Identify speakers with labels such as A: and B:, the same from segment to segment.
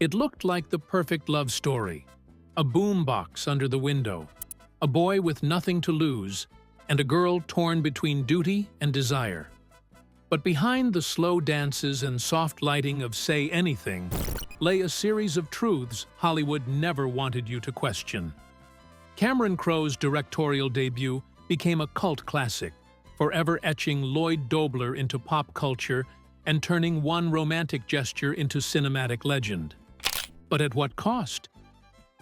A: It looked like the perfect love story. A boombox under the window, a boy with nothing to lose, and a girl torn between duty and desire. But behind the slow dances and soft lighting of Say Anything lay a series of truths Hollywood never wanted you to question. Cameron Crowe's directorial debut became a cult classic, forever etching Lloyd Dobler into pop culture and turning one romantic gesture into cinematic legend. But at what cost?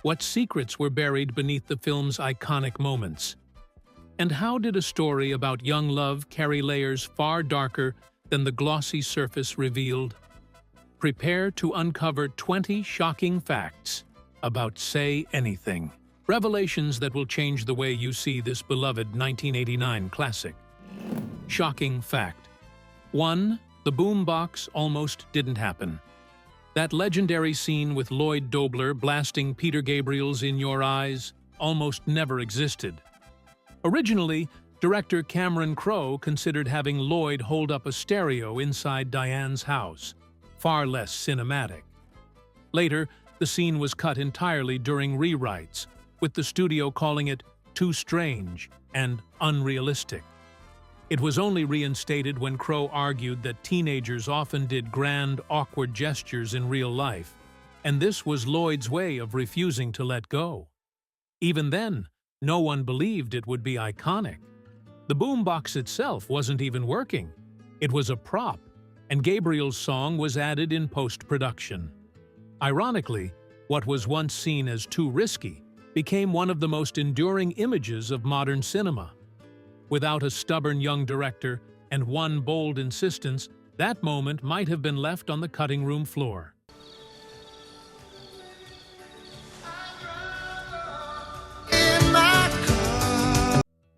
A: What secrets were buried beneath the film's iconic moments? And how did a story about young love carry layers far darker than the glossy surface revealed? Prepare to uncover 20 shocking facts about Say Anything. Revelations that will change the way you see this beloved 1989 classic. Shocking fact. 1. The boombox almost didn't happen. That legendary scene with Lloyd Dobler blasting Peter Gabriel's In Your Eyes almost never existed. Originally, director Cameron Crowe considered having Lloyd hold up a stereo inside Diane's house, far less cinematic. Later, the scene was cut entirely during rewrites, with the studio calling it too strange and unrealistic. It was only reinstated when Crowe argued that teenagers often did grand, awkward gestures in real life, and this was Lloyd's way of refusing to let go. Even then, no one believed it would be iconic. The boombox itself wasn't even working. It was a prop, and Gabriel's song was added in post-production. Ironically, what was once seen as too risky became one of the most enduring images of modern cinema. Without a stubborn young director and one bold insistence, that moment might have been left on the cutting room floor.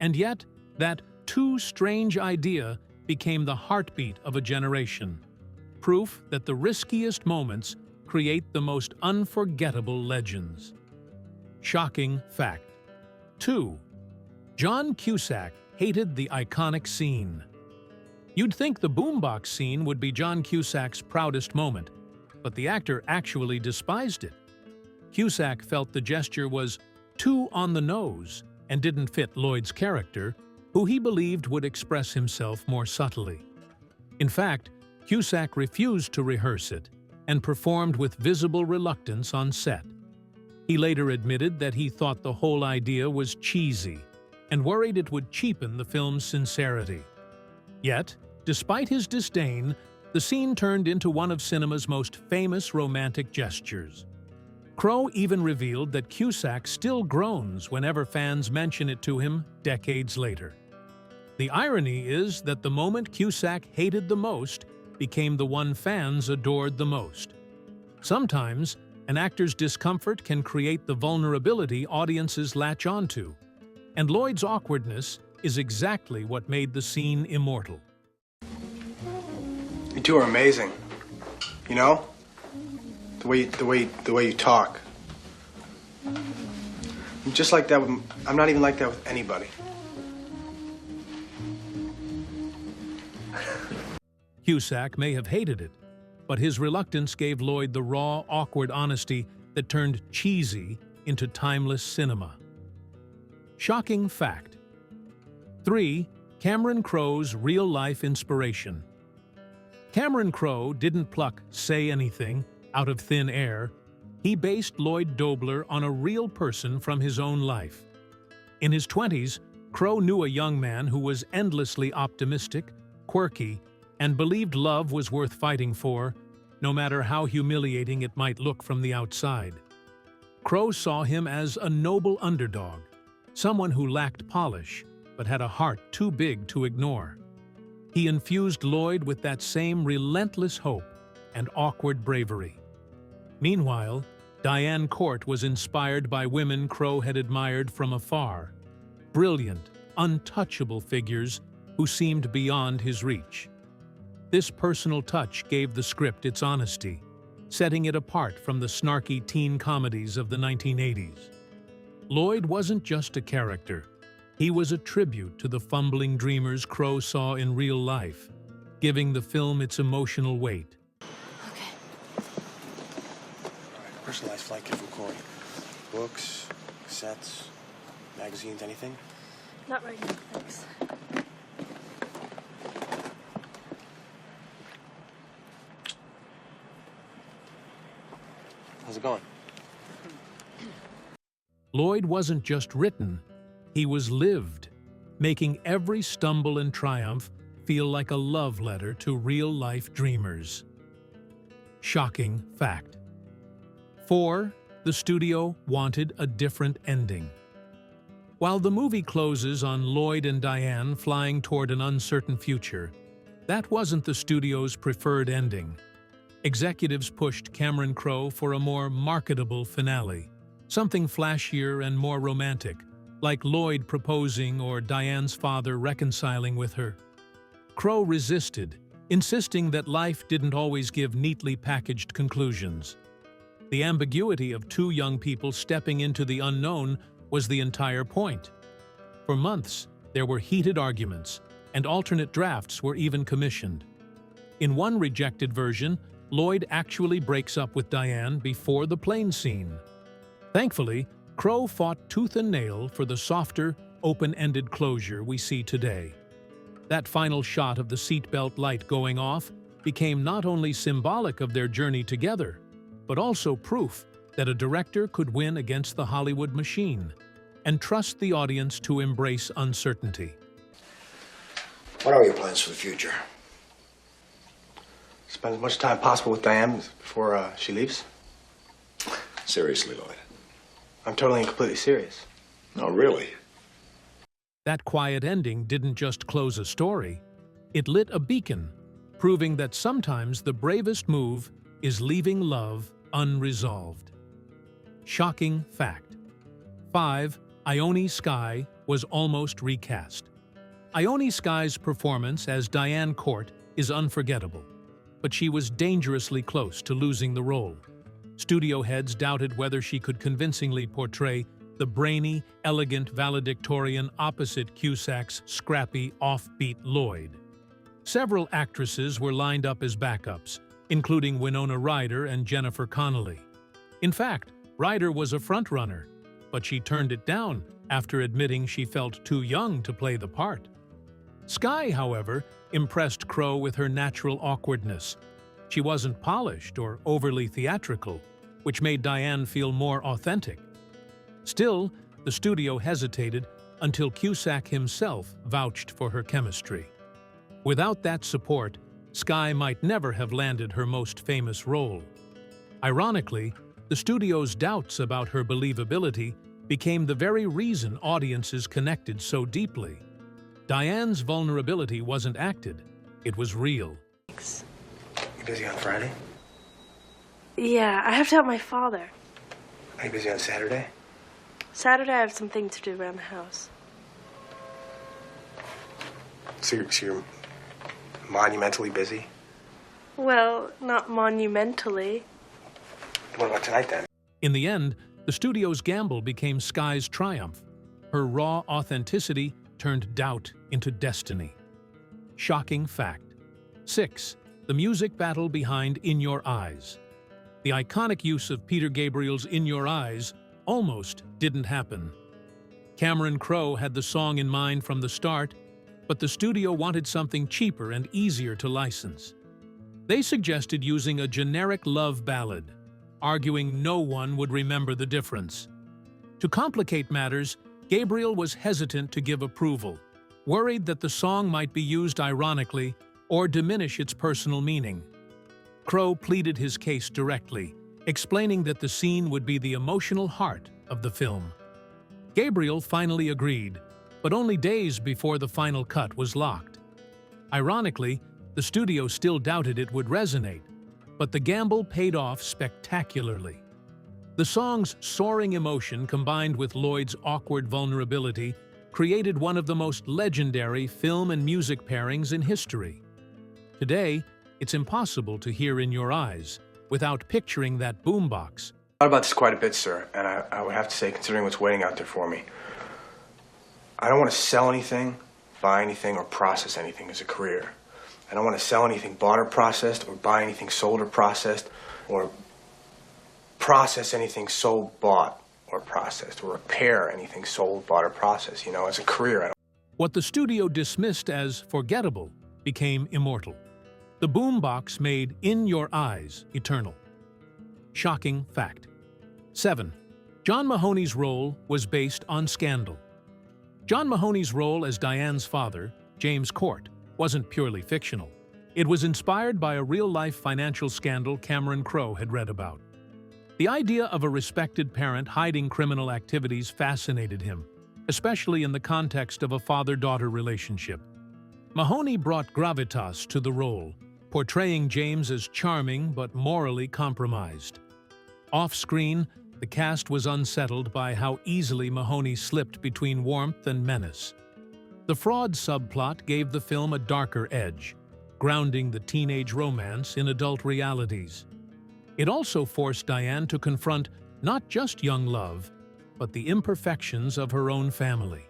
A: And yet, that too strange idea became the heartbeat of a generation. Proof that the riskiest moments create the most unforgettable legends. Shocking fact. 2. John Cusack hated the iconic scene. You'd think the boombox scene would be John Cusack's proudest moment, but the actor actually despised it. Cusack felt the gesture was too on the nose and didn't fit Lloyd's character, who he believed would express himself more subtly. In fact, Cusack refused to rehearse it and performed with visible reluctance on set. He later admitted that he thought the whole idea was cheesy and worried it would cheapen the film's sincerity. Yet, despite his disdain, the scene turned into one of cinema's most famous romantic gestures. Crowe even revealed that Cusack still groans whenever fans mention it to him decades later. The irony is that the moment Cusack hated the most became the one fans adored the most. Sometimes, an actor's discomfort can create the vulnerability audiences latch onto, and Lloyd's awkwardness is exactly what made the scene immortal.
B: You two are amazing. You know? The way you talk. I'm just like that with, I'm not even like that with anybody.
A: Cusack may have hated it, but his reluctance gave Lloyd the raw, awkward honesty that turned cheesy into timeless cinema. Shocking fact. 3. Cameron Crowe's real-life inspiration. Cameron Crowe didn't pluck Say Anything out of thin air. He based Lloyd Dobler on a real person from his own life. In his 20s, Crowe knew a young man who was endlessly optimistic, quirky, and believed love was worth fighting for, no matter how humiliating it might look from the outside. Crowe saw him as a noble underdog, someone who lacked polish but had a heart too big to ignore. He infused Lloyd with that same relentless hope and awkward bravery. Meanwhile, Diane Court was inspired by women Crowe had admired from afar, brilliant, untouchable figures who seemed beyond his reach. This personal touch gave the script its honesty, setting it apart from the snarky teen comedies of the 1980s. Lloyd wasn't just a character. He was a tribute to the fumbling dreamers Crowe saw in real life, giving the film its emotional weight.
C: Okay.
B: personalized flight kit from Corey? Books, sets, magazines, anything?
C: Not right now, thanks.
B: How's it going?
A: Lloyd wasn't just written, he was lived, making every stumble and triumph feel like a love letter to real-life dreamers. Shocking fact. 4. The studio wanted a different ending. While the movie closes on Lloyd and Diane flying toward an uncertain future, that wasn't the studio's preferred ending. Executives pushed Cameron Crowe for a more marketable finale, something flashier and more romantic, like Lloyd proposing or Diane's father reconciling with her. Crowe resisted, insisting that life didn't always give neatly packaged conclusions. The ambiguity of two young people stepping into the unknown was the entire point. For months, there were heated arguments, and alternate drafts were even commissioned. In one rejected version, Lloyd actually breaks up with Diane before the plane scene. Thankfully, Crowe fought tooth and nail for the softer, open-ended closure we see today. That final shot of the seatbelt light going off became not only symbolic of their journey together, but also proof that a director could win against the Hollywood machine and trust the audience to embrace uncertainty.
D: What are your plans for the future?
B: Spend as much time possible with Diane before she leaves.
D: Seriously, Lloyd.
B: I'm totally and completely serious.
D: No, really.
A: That quiet ending didn't just close a story, it lit a beacon, proving that sometimes the bravest move is leaving love unresolved. Shocking fact. 5. Ione Skye was almost recast. Ione Skye's performance as Diane Court is unforgettable, but she was dangerously close to losing the role. Studio heads doubted whether she could convincingly portray the brainy, elegant valedictorian opposite Cusack's scrappy, offbeat Lloyd. Several actresses were lined up as backups, including Winona Ryder and Jennifer Connelly. In fact, Ryder was a frontrunner, but she turned it down after admitting she felt too young to play the part. Skye, however, impressed Crowe with her natural awkwardness. She wasn't polished or overly theatrical, which made Diane feel more authentic. Still, the studio hesitated until Cusack himself vouched for her chemistry. Without that support, Skye might never have landed her most famous role. Ironically, the studio's doubts about her believability became the very reason audiences connected so deeply. Diane's vulnerability wasn't acted, it was real.
C: Thanks.
B: You busy on Friday?
C: Yeah, I have to help my father.
B: Are you busy on Saturday?
C: Saturday I have something to do around the house.
B: So you're monumentally busy?
C: Well, not monumentally.
B: What about tonight, then?
A: In the end, the studio's gamble became Skye's triumph. Her raw authenticity turned doubt into destiny. Shocking fact. 6. The music battle behind In Your Eyes. The iconic use of Peter Gabriel's In Your Eyes almost didn't happen. Cameron Crowe had the song in mind from the start, but the studio wanted something cheaper and easier to license. They suggested using a generic love ballad, arguing no one would remember the difference. To complicate matters, Gabriel was hesitant to give approval, worried that the song might be used ironically or diminish its personal meaning. Crowe pleaded his case directly, explaining that the scene would be the emotional heart of the film. Gabriel finally agreed, but only days before the final cut was locked. Ironically, the studio still doubted it would resonate, but the gamble paid off spectacularly. The song's soaring emotion combined with Lloyd's awkward vulnerability created one of the most legendary film and music pairings in history. Today, it's impossible to hear In Your Eyes without picturing that boombox.
B: I thought about this quite a bit, sir, and I would have to say, considering what's waiting out there for me, I don't want to sell anything, buy anything, or process anything as a career. I don't want to sell anything bought or processed, or buy anything sold or processed, or process anything sold, bought, or processed, or repair anything sold, bought, or processed. You know, as a career, I don't.
A: What the studio dismissed as forgettable became immortal. The boombox made In Your Eyes eternal. Shocking fact. 7. John Mahoney's role was based on scandal. John Mahoney's role as Diane's father, James Court, wasn't purely fictional. It was inspired by a real-life financial scandal Cameron Crowe had read about. The idea of a respected parent hiding criminal activities fascinated him, especially in the context of a father-daughter relationship. Mahoney brought gravitas to the role, portraying James as charming but morally compromised. Off-screen, the cast was unsettled by how easily Mahoney slipped between warmth and menace. The fraud subplot gave the film a darker edge, grounding the teenage romance in adult realities. It also forced Diane to confront not just young love, but the imperfections of her own family.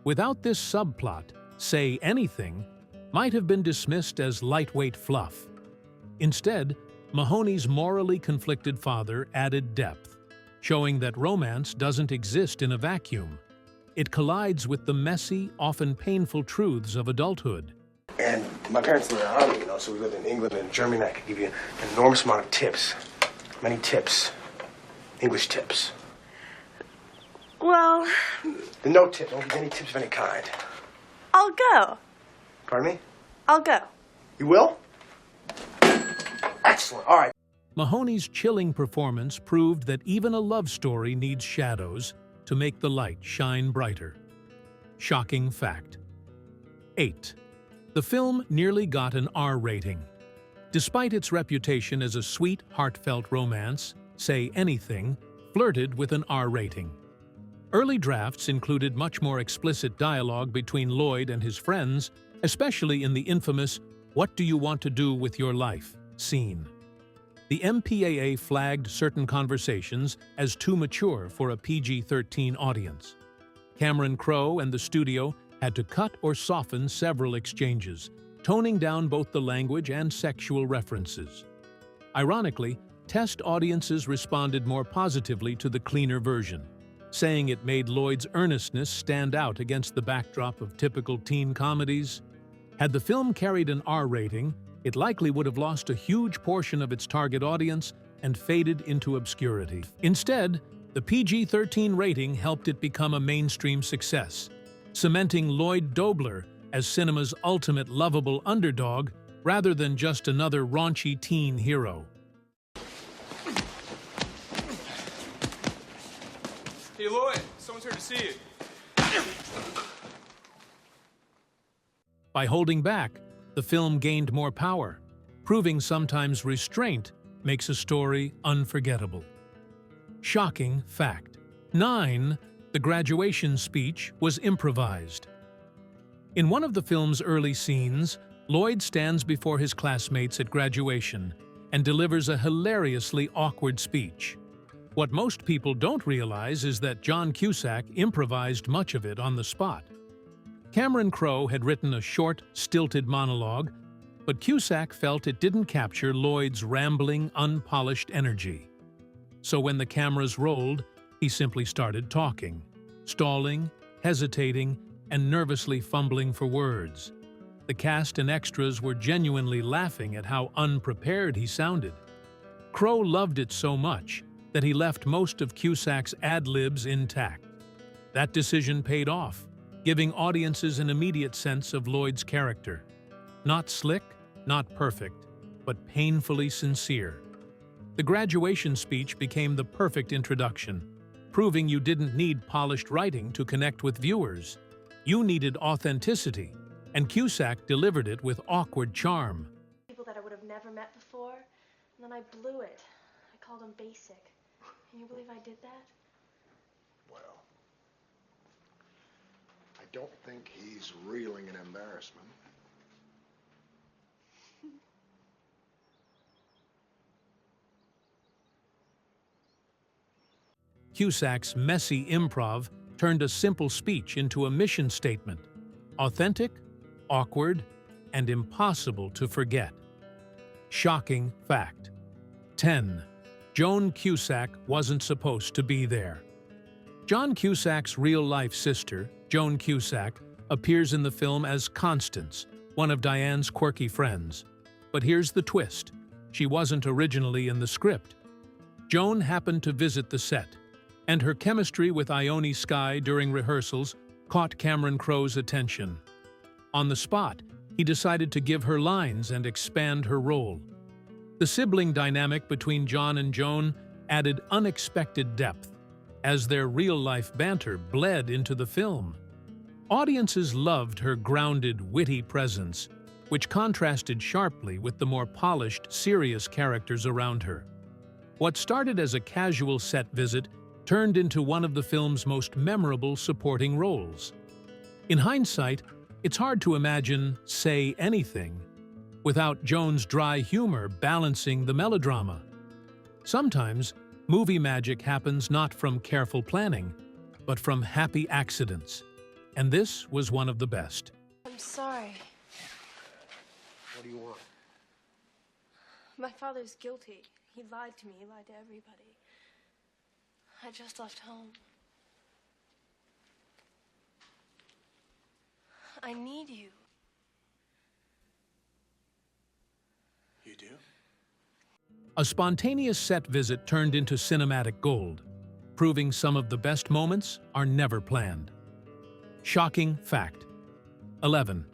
A: Without this subplot, Say Anything might have been dismissed as lightweight fluff. Instead, Mahoney's morally conflicted father added depth, showing that romance doesn't exist in a vacuum. It collides with the messy, often painful truths of adulthood.
B: And my parents were in the army, you know, so we lived in England and Germany. I could give you an enormous amount of tips. Many tips. English tips.
C: Well,
B: No tip. Don't give any tips of any kind.
C: I'll go.
B: Pardon me?
C: I'll go.
B: You will? Excellent. All right.
A: Mahoney's chilling performance proved that even a love story needs shadows to make the light shine brighter. Shocking fact. 8. The film nearly got an R rating. Despite its reputation as a sweet, heartfelt romance, Say Anything flirted with an R rating. Early drafts included much more explicit dialogue between Lloyd and his friends, especially in the infamous "What do you want to do with your life?" scene. The MPAA flagged certain conversations as too mature for a PG-13 audience. Cameron Crowe and the studio had to cut or soften several exchanges, toning down both the language and sexual references. Ironically, test audiences responded more positively to the cleaner version, saying it made Lloyd's earnestness stand out against the backdrop of typical teen comedies. Had the film carried an R rating, it likely would have lost a huge portion of its target audience and faded into obscurity. Instead, the PG-13 rating helped it become a mainstream success, cementing Lloyd Dobler as cinema's ultimate lovable underdog rather than just another raunchy teen hero.
E: Hey, Lloyd, someone's here to see you.
A: By holding back, the film gained more power, proving sometimes restraint makes a story unforgettable. Shocking fact. 9. The graduation speech was improvised. In one of the film's early scenes, Lloyd stands before his classmates at graduation and delivers a hilariously awkward speech. What most people don't realize is that John Cusack improvised much of it on the spot. Cameron Crowe had written a short, stilted monologue, but Cusack felt it didn't capture Lloyd's rambling, unpolished energy. So when the cameras rolled, he simply started talking, stalling, hesitating, and nervously fumbling for words. The cast and extras were genuinely laughing at how unprepared he sounded. Crowe loved it so much that he left most of Cusack's ad-libs intact. That decision paid off, giving audiences an immediate sense of Lloyd's character. Not slick, not perfect, but painfully sincere. The graduation speech became the perfect introduction, proving you didn't need polished writing to connect with viewers. You needed authenticity, and Cusack delivered it with awkward charm.
C: People that I would have never met before, and then I blew it. I called them basic. Can you believe I did that?
D: Well, I don't think he's reeling in embarrassment.
A: Cusack's messy improv turned a simple speech into a mission statement, authentic, awkward, and impossible to forget. Shocking fact. 10. Joan Cusack wasn't supposed to be there. John Cusack's real-life sister, Joan Cusack, appears in the film as Constance, one of Diane's quirky friends. But here's the twist. She wasn't originally in the script. Joan happened to visit the set, and her chemistry with Ione Skye during rehearsals caught Cameron Crowe's attention. On the spot, he decided to give her lines and expand her role. The sibling dynamic between John and Joan added unexpected depth, as their real-life banter bled into the film. Audiences loved her grounded, witty presence, which contrasted sharply with the more polished, serious characters around her. What started as a casual set visit turned into one of the film's most memorable supporting roles. In hindsight, it's hard to imagine Say Anything without Joan's dry humor balancing the melodrama. Sometimes, movie magic happens not from careful planning, but from happy accidents. And this was one of the best.
C: I'm sorry.
D: What do you want?
C: My father's guilty. He lied to me. He lied to everybody. I just left home. I need you.
B: You do?
A: A spontaneous set visit turned into cinematic gold, proving some of the best moments are never planned. Shocking fact. 11.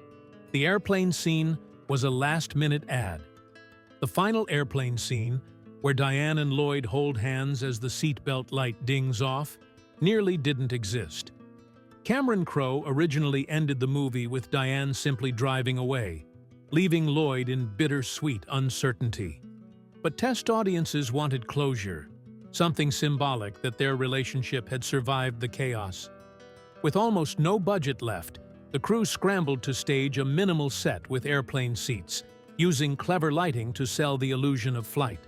A: The airplane scene was a last-minute ad. The final airplane scene, where Diane and Lloyd hold hands as the seatbelt light dings off, nearly didn't exist. Cameron Crowe originally ended the movie with Diane simply driving away, leaving Lloyd in bittersweet uncertainty. But test audiences wanted closure, something symbolic that their relationship had survived the chaos. With almost no budget left, the crew scrambled to stage a minimal set with airplane seats, using clever lighting to sell the illusion of flight.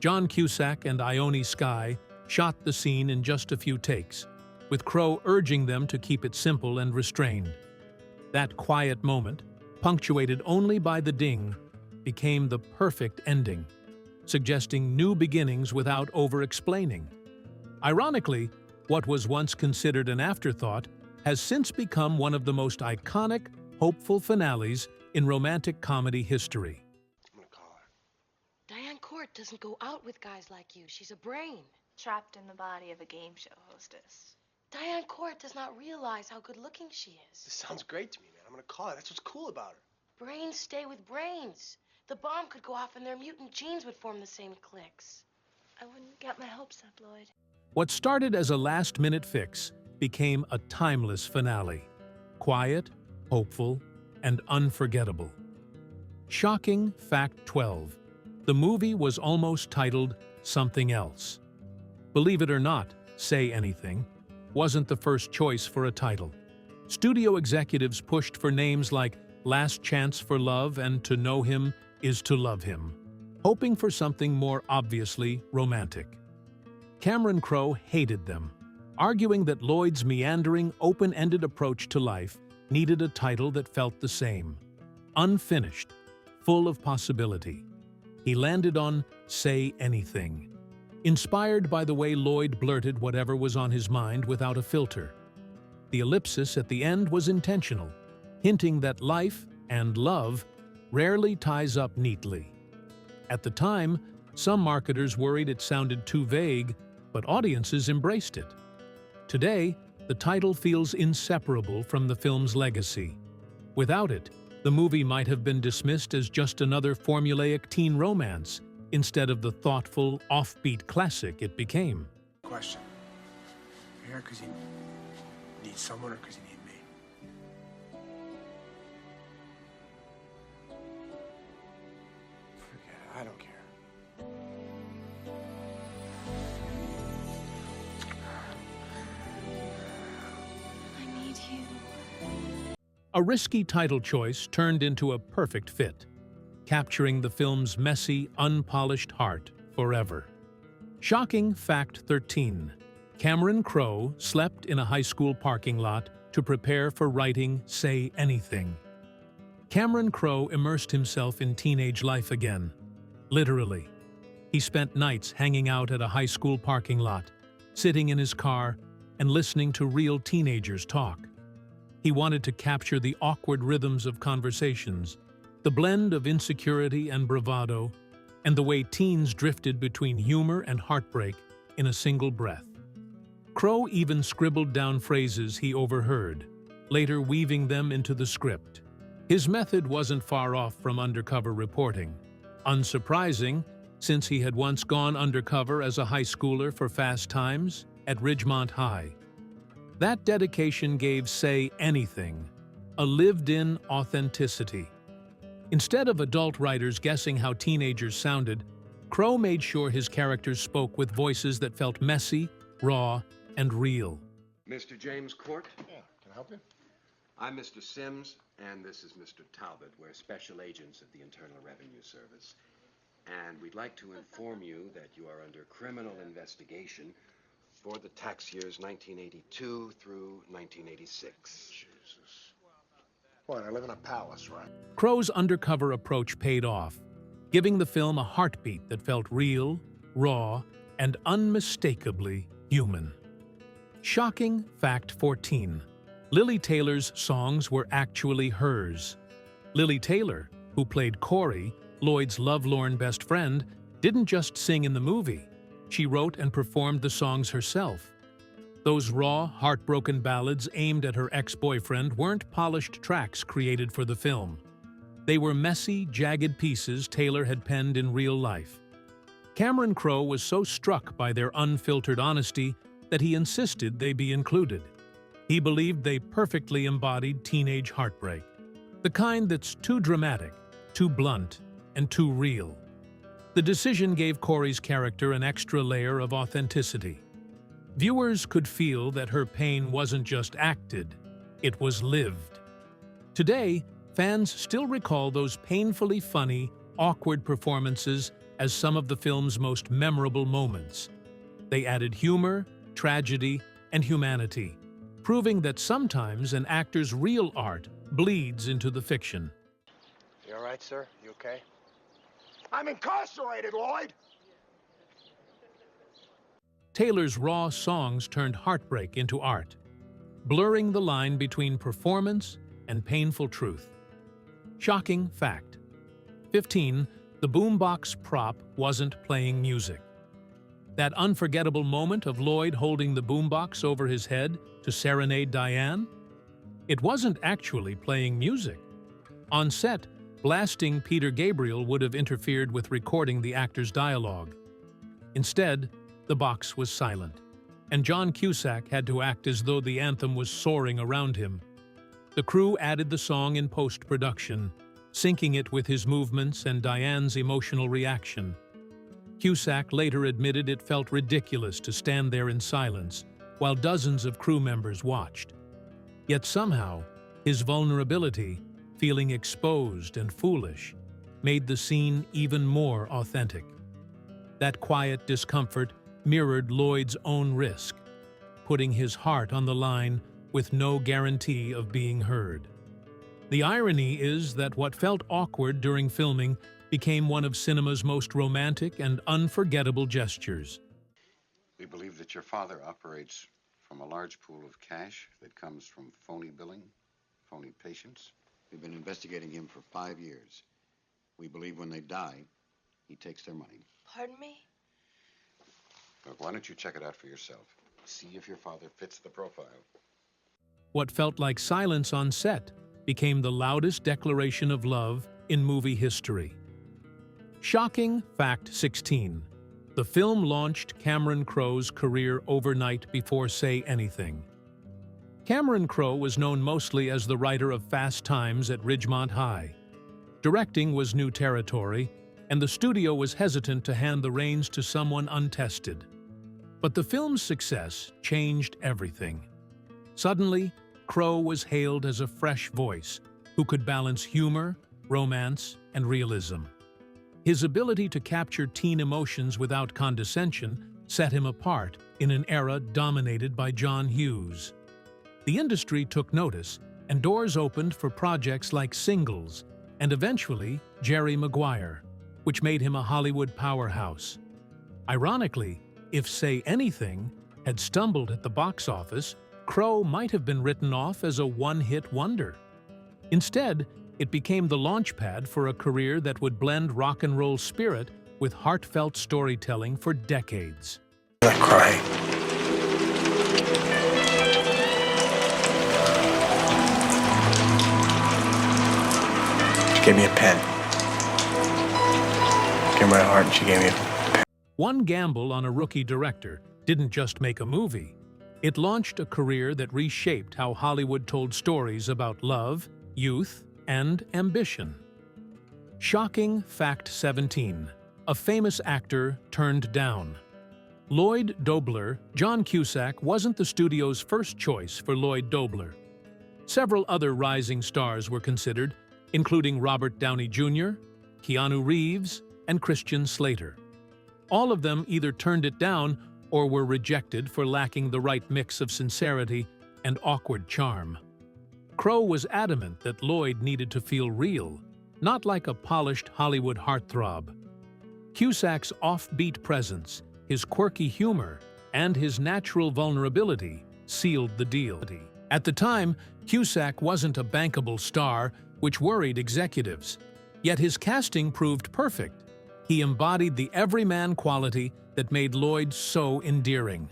A: John Cusack and Ione Skye shot the scene in just a few takes, with Crowe urging them to keep it simple and restrained. That quiet moment, punctuated only by the ding, became the perfect ending, suggesting new beginnings without over-explaining. Ironically, what was once considered an afterthought has since become one of the most iconic, hopeful finales in romantic comedy history.
B: I'm gonna call her.
F: Diane Court doesn't go out with guys like you. She's a brain.
C: Trapped in the body of a game show hostess.
F: Diane Court does not realize how good-looking she
B: This
F: is.
B: sounds great to me, man. I'm gonna call her. That's what's cool about her.
F: Brains stay with brains. The bomb could go off and their mutant genes would form the same cliques.
C: I wouldn't get my hopes up, Lloyd.
A: What started as a last-minute fix became a timeless finale. Quiet, hopeful, and unforgettable. Shocking fact 12. The movie was almost titled Something Else. Believe it or not, Say Anything wasn't the first choice for a title. Studio executives pushed for names like Last Chance for Love and To Know Him Is to Love Him, hoping for something more obviously romantic. Cameron Crowe hated them, arguing that Lloyd's meandering, open-ended approach to life needed a title that felt the same. Unfinished, full of possibility. He landed on Say Anything, inspired by the way Lloyd blurted whatever was on his mind without a filter. The ellipsis at the end was intentional, hinting that life and love rarely ties up neatly. At the time, some marketers worried it sounded too vague, but audiences embraced it. Today, the title feels inseparable from the film's legacy. Without it, the movie might have been dismissed as just another formulaic teen romance, instead of the thoughtful, offbeat classic it became.
B: Question. You're here because you need someone or because you need me? Forget it. I don't care.
C: I need you.
A: A risky title choice turned into a perfect fit, capturing the film's messy, unpolished heart forever. Shocking fact 13. Cameron Crowe slept in a high school parking lot to prepare for writing Say Anything. Cameron Crowe immersed himself in teenage life again, literally. He spent nights hanging out at a high school parking lot, sitting in his car and listening to real teenagers talk. He wanted to capture the awkward rhythms of conversations, the blend of insecurity and bravado, and the way teens drifted between humor and heartbreak in a single breath. Crowe even scribbled down phrases he overheard, later weaving them into the script. His method wasn't far off from undercover reporting. Unsurprising, since he had once gone undercover as a high schooler for Fast Times at Ridgemont High. That dedication gave Say Anything a lived-in authenticity. Instead of adult writers guessing how teenagers sounded, Crowe made sure his characters spoke with voices that felt messy, raw, and real.
D: Mr. James Court?
G: Yeah, can I help you?
D: I'm Mr. Sims, and this is Mr. Talbot. We're special agents of the Internal Revenue Service. And we'd like to inform you that you are under criminal investigation for the tax years 1982 through 1986.
G: Jesus. What, I live in a palace, right?
A: Crowe's undercover approach paid off, giving the film a heartbeat that felt real, raw, and unmistakably human. Shocking fact 14. Lili Taylor's songs were actually hers. Lili Taylor, who played Corey, Lloyd's lovelorn best friend, didn't just sing in the movie. She wrote and performed the songs herself. Those raw, heartbroken ballads aimed at her ex-boyfriend weren't polished tracks created for the film. They were messy, jagged pieces Taylor had penned in real life. Cameron Crowe was so struck by their unfiltered honesty that he insisted they be included. He believed they perfectly embodied teenage heartbreak, the kind that's too dramatic, too blunt, and too real. The decision gave Corey's character an extra layer of authenticity. Viewers could feel that her pain wasn't just acted, it was lived. Today, fans still recall those painfully funny, awkward performances as some of the film's most memorable moments. They added humor, tragedy, and humanity, proving that sometimes an actor's real art bleeds into the fiction.
G: You all right, sir? You okay? I'm incarcerated, Lloyd!
A: Taylor's raw songs turned heartbreak into art, blurring the line between performance and painful truth. Shocking fact. 15. The boombox prop wasn't playing music. That unforgettable moment of Lloyd holding the boombox over his head to serenade Diane? It wasn't actually playing music. On set, blasting Peter Gabriel would have interfered with recording the actor's dialogue. Instead, the box was silent, and John Cusack had to act as though the anthem was soaring around him. The crew added the song in post-production, syncing it with his movements and Diane's emotional reaction. Cusack later admitted it felt ridiculous to stand there in silence while dozens of crew members watched. Yet somehow, his vulnerability, feeling exposed and foolish, made the scene even more authentic. That quiet discomfort mirrored Lloyd's own risk, putting his heart on the line with no guarantee of being heard. The irony is that what felt awkward during filming became one of cinema's most romantic and unforgettable gestures.
H: We believe that your father operates from a large pool of cash that comes from phony billing, phony patients. We've been investigating him for 5 years. We believe when they die, he takes their money.
C: Pardon me?
H: Look, why don't you check it out for yourself? See if your father fits the profile.
A: What felt like silence on set became the loudest declaration of love in movie history. Shocking fact 16. The film launched Cameron Crowe's career overnight before Say Anything. Cameron Crowe was known mostly as the writer of Fast Times at Ridgemont High. Directing was new territory, and the studio was hesitant to hand the reins to someone untested. But the film's success changed everything. Suddenly, Crowe was hailed as a fresh voice who could balance humor, romance, and realism. His ability to capture teen emotions without condescension set him apart in an era dominated by John Hughes. The industry took notice, and doors opened for projects like Singles and eventually Jerry Maguire, which made him a Hollywood powerhouse. Ironically, if Say Anything had stumbled at the box office, Crow might have been written off as a one-hit wonder. Instead, it became the launchpad for a career that would blend rock and roll spirit with heartfelt storytelling for decades.
B: I'm not crying. She gave me a pen. Gave me my heart, and she gave me a pen.
A: One gamble on a rookie director didn't just make a movie. It launched a career that reshaped how Hollywood told stories about love, youth, and ambition. Shocking Fact 17. A famous actor turned down. Lloyd Dobler, John Cusack wasn't the studio's first choice for Lloyd Dobler. Several other rising stars were considered, including Robert Downey Jr., Keanu Reeves, and Christian Slater. All of them either turned it down or were rejected for lacking the right mix of sincerity and awkward charm. Crow was adamant that Lloyd needed to feel real, not like a polished Hollywood heartthrob. Cusack's offbeat presence, his quirky humor, and his natural vulnerability sealed the deal. At the time, Cusack wasn't a bankable star, which worried executives. Yet his casting proved perfect. He embodied the everyman quality that made Lloyd so endearing.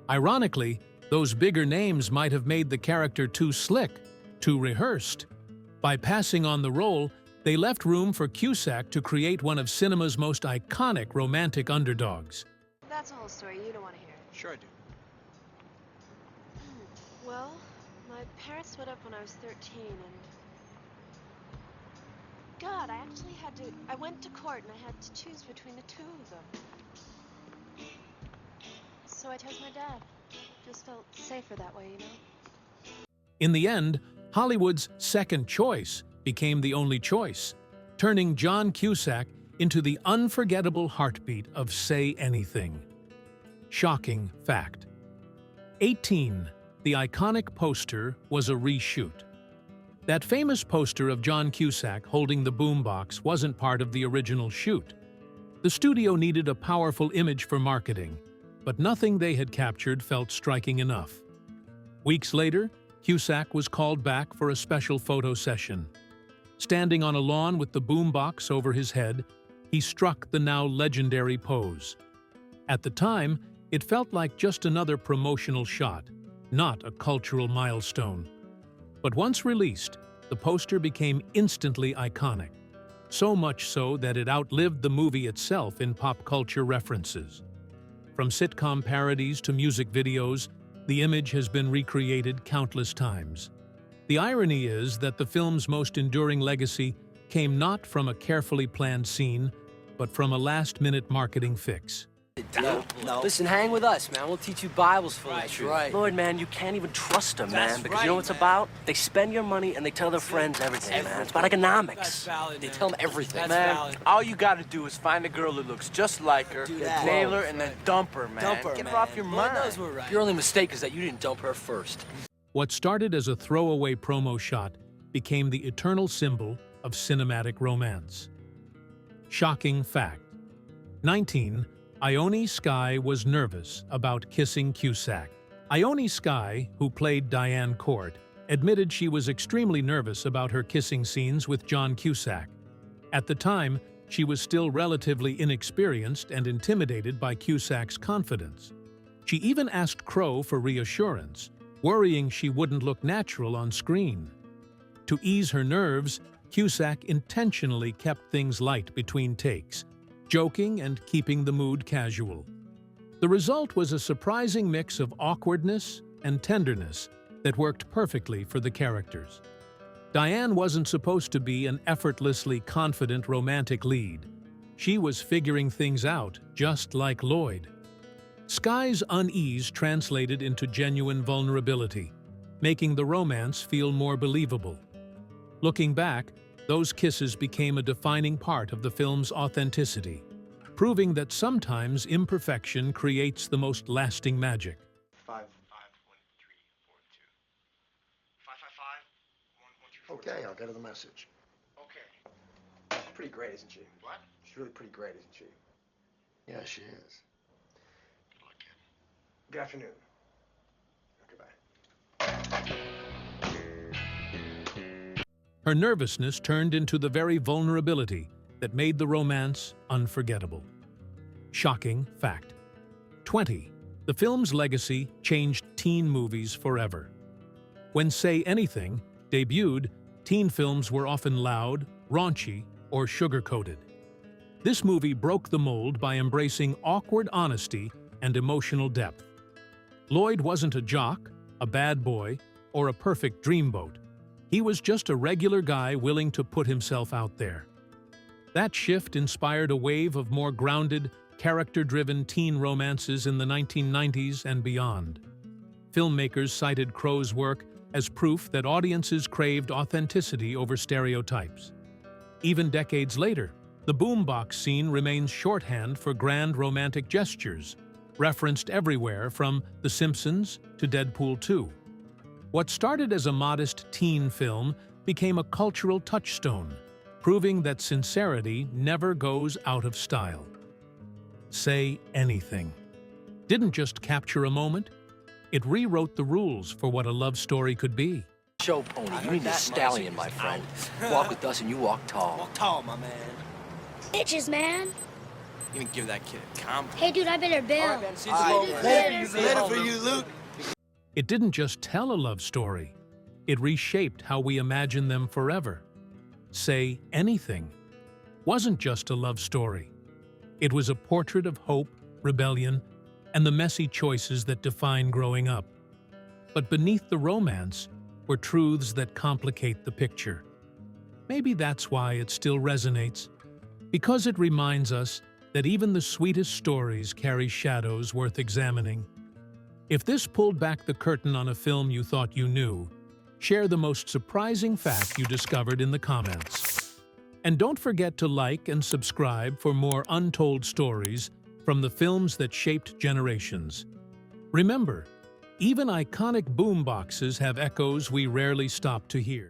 A: Ironically, those bigger names might have made the character too slick, too rehearsed. By passing on the role, they left room for Cusack to create one of cinema's most iconic romantic underdogs.
C: That's a whole story you don't want to hear.
E: Sure I do.
C: Well, my parents split up when I was 13 and... God, I went to court and I had to choose between the two of them. So I chose my dad. Just felt safer that way, you know?
A: In the end, Hollywood's second choice became the only choice, turning John Cusack into the unforgettable heartbeat of Say Anything. Shocking fact. 18. The iconic poster was a reshoot. That famous poster of John Cusack holding the boombox wasn't part of the original shoot. The studio needed a powerful image for marketing, but nothing they had captured felt striking enough. Weeks later, Cusack was called back for a special photo session. Standing on a lawn with the boombox over his head, he struck the now legendary pose. At the time, it felt like just another promotional shot, not a cultural milestone. But once released, the poster became instantly iconic, so much so that it outlived the movie itself in pop culture references. From sitcom parodies to music videos, the image has been recreated countless times. The irony is that the film's most enduring legacy came not from a carefully planned scene, but from a last-minute marketing fix.
I: No. Listen, hang with us, man. We'll teach you Bibles full of truth. Right. Lord, man, you can't even trust them, man. Because you know what it's about? They spend your money and they tell their friends everything, man. It's about economics.
J: They tell them everything.
I: Man, all you gotta do is find a girl that looks just like her, nail her, and then dump her, man. Get her off your mind.
J: Your only mistake is that you didn't dump her first.
A: What started as a throwaway promo shot became the eternal symbol of cinematic romance. Shocking fact. 19. Ione Skye was nervous about kissing Cusack. Ione Skye, who played Diane Court, admitted she was extremely nervous about her kissing scenes with John Cusack. At the time, she was still relatively inexperienced and intimidated by Cusack's confidence. She even asked Crow for reassurance, worrying she wouldn't look natural on screen. To ease her nerves, Cusack intentionally kept things light between takes, joking and keeping the mood casual. The result was a surprising mix of awkwardness and tenderness that worked perfectly for the characters. Diane wasn't supposed to be an effortlessly confident romantic lead. She was figuring things out, just like Lloyd. Skye's unease translated into genuine vulnerability, making the romance feel more believable. Looking back, those kisses became a defining part of the film's authenticity, proving that sometimes imperfection creates the most lasting magic.
G: 5, 5, 1, 3, 4, 2. 5, 5, 5, 1, 1, 3, 4. Okay, I'll get her the message. Okay. She's pretty great, isn't she? What? She's really pretty great, isn't she?
H: Yeah, she is.
B: Good afternoon. Goodbye.
A: Her nervousness turned into the very vulnerability that made the romance unforgettable. Shocking fact. 20. The film's legacy changed teen movies forever. When Say Anything debuted, teen films were often loud, raunchy, or sugar-coated. This movie broke the mold by embracing awkward honesty and emotional depth. Lloyd wasn't a jock, a bad boy, or a perfect dreamboat. He was just a regular guy willing to put himself out there. That shift inspired a wave of more grounded, character-driven teen romances in the 1990s and beyond. Filmmakers cited Crowe's work as proof that audiences craved authenticity over stereotypes. Even decades later, the boombox scene remains shorthand for grand romantic gestures, referenced everywhere from The Simpsons to Deadpool 2. What started as a modest teen film became a cultural touchstone, proving that sincerity never goes out of style. Say Anything didn't just capture a moment, it rewrote the rules for what a love story could be.
J: Show pony. You need a stallion, my friend. Walk with us and you walk tall.
K: Walk tall, my man.
L: Bitches, man.
K: You can give that kid a compliment.
L: Hey, dude, I better bail.
J: All right, man. See you later.
K: Later for you, Luke.
A: It didn't just tell a love story, it reshaped how we imagine them forever. Say Anything wasn't just a love story. It was a portrait of hope, rebellion, and the messy choices that define growing up. But beneath the romance were truths that complicate the picture. Maybe that's why it still resonates, because it reminds us that even the sweetest stories carry shadows worth examining. If this pulled back the curtain on a film you thought you knew, share the most surprising fact you discovered in the comments. And don't forget to like and subscribe for more untold stories from the films that shaped generations. Remember, even iconic boomboxes have echoes we rarely stop to hear.